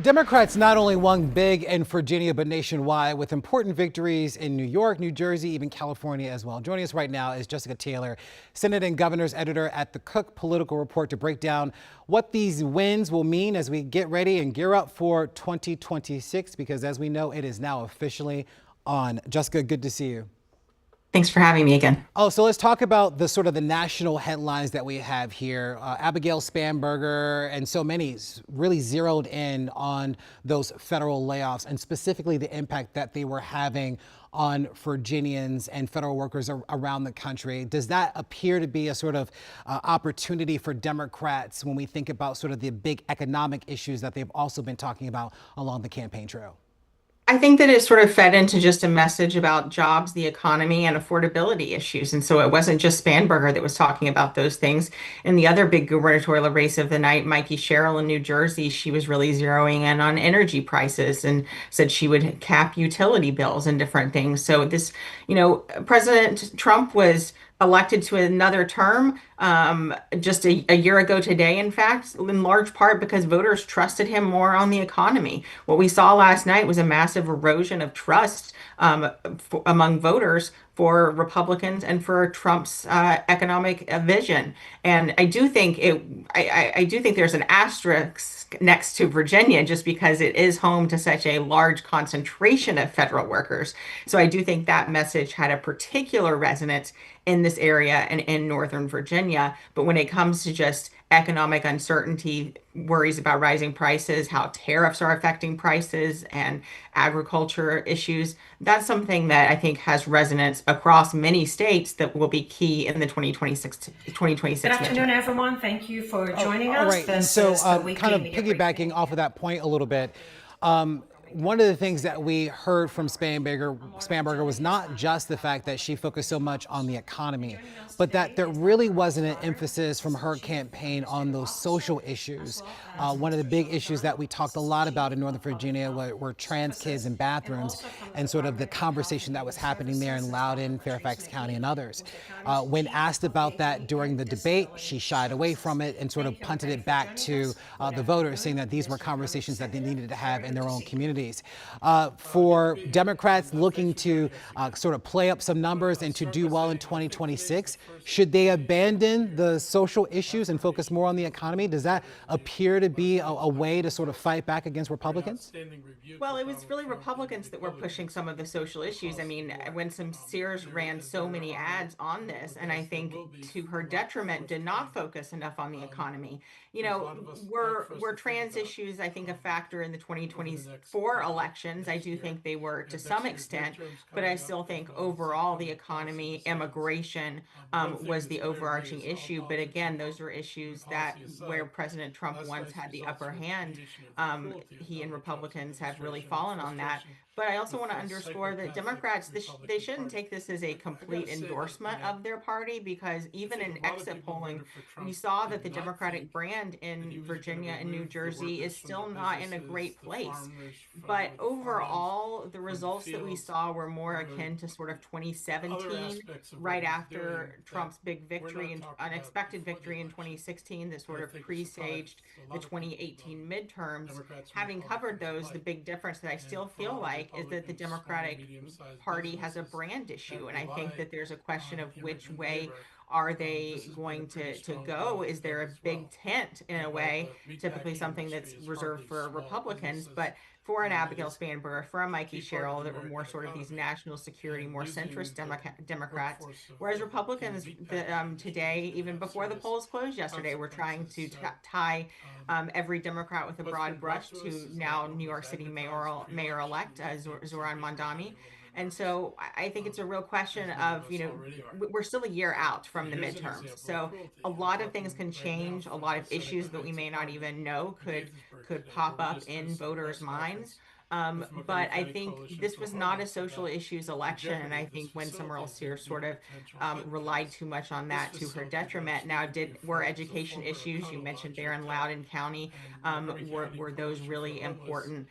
Democrats not only won big in Virginia, but nationwide with important victories in New York, New Jersey, even California as well. Joining us right now is Jessica Taylor, Senate and Governor's editor at the Cook Political Report, to break down what these wins will mean as we get ready and gear up for 2026, because as we know, it is now officially on. Jessica, good to see you. Thanks for having me again. Oh, so let's talk about the sort of the national headlines that we have here. Abigail Spanberger and so many really zeroed in on those federal layoffs and specifically the impact that they were having on Virginians and federal workers around the country. Does that appear to be a sort of opportunity for Democrats when we think about sort of the big economic issues that they've also been talking about along the campaign trail? I think that it sort of fed into just a message about jobs, the economy, and affordability issues. And so it wasn't just Spanberger that was talking about those things. In the other big gubernatorial race of the night, Mikey Sherrill in New Jersey, she was really zeroing in on energy prices and said she would cap utility bills and different things. So President Trump was elected to another term just a year ago today, in fact, in large part because voters trusted him more on the economy. What we saw last night was a massive erosion of trust among voters for Republicans and for Trump's economic vision. And I do think there's an asterisk next to Virginia just because it is home to such a large concentration of federal workers. So I do think that message had a particular resonance in this area and in Northern Virginia. But when it comes to just economic uncertainty, worries about rising prices, how tariffs are affecting prices, and agriculture issues, that's something that I think has resonance across many states that will be key in the 2026 Good afternoon, midterm. everyone. Thank you for joining All us. right. And This so, is the kind weekly of media briefing. piggybacking off of that point a little bit, um, one of the things that we heard from Spanberger was not just the fact that she focused so much on the economy, but that there really wasn't an emphasis from her campaign on those social issues. One of the big issues that we talked a lot about in Northern Virginia were trans kids in bathrooms and sort of the conversation that was happening there in Loudoun, Fairfax County, and others. When asked about that during the debate, she shied away from it and sort of punted it back to the voters, saying that these were conversations that they needed to have in their own communities. For Democrats looking to sort of play up some numbers and to do well in 2026, should they abandon the social issues and focus more on the economy? Does that appear to be a way to sort of fight back against Republicans? Well, it was really Republicans that were pushing some of the social issues. I mean, when some Sears ran so many ads on this, and I think to her detriment, did not focus enough on the economy. Were trans issues, I think, a factor in the 2024 elections? I do think they were to some extent, but I still think overall the economy, immigration was the overarching issue. But again, those were issues that where President Trump once had the upper hand, he and Republicans have really fallen on that. But I also want to underscore that Democrats, they shouldn't take this as a complete endorsement of their party because even in exit polling, we saw that the Democratic brand in Virginia and New Jersey is still not in a great place. But overall, the results that we saw were more akin to sort of 2017, right after Trump's big victory and unexpected victory in 2016 that sort of presaged the 2018 midterms. Having covered those, the big difference that I still feel like is that the Democratic Party has a brand issue. And I think that there's a question of which way are they going to go? Is there a big tent in a way, typically something that's reserved for Republicans, but for an Abigail Spanberger, for a Mikey Sherrill, that were more sort of these national security, more centrist Democrats, whereas Republicans today, even before the polls closed yesterday, were trying to tie every Democrat with a broad brush to now New York City mayor-elect Zoran Mondani. And so I think it's a real question of, we're still a year out from the midterms. So a lot of things can change. A lot of issues that we may not even know could pop up in voters' minds. But I think this was not a social issues election, and I think Winsome Earl Sears sort of relied too much on that to her detriment. Now, were education issues, you mentioned there in Loudoun County, were those really important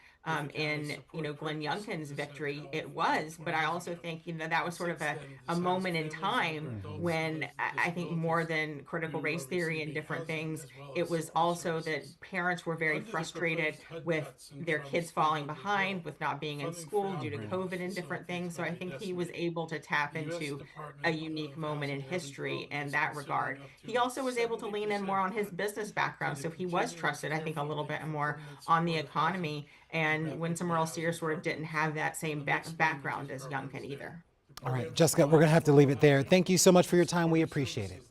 in Glenn Youngkin's victory? It was, but I also think that was sort of a moment in time when I think more than critical race theory and different things, it was also that parents were very frustrated with their kids falling behind, with not being in school due to COVID and different things. So I think he was able to tap into a unique moment in history in that regard. He also was able to lean in more on his business background, so he was trusted, I think, a little bit more on the economy. And Winsome Earl Sears sort of didn't have that same background as Youngkin either. All right, Jessica, we're going to have to leave it there. Thank you so much for your time. We appreciate it.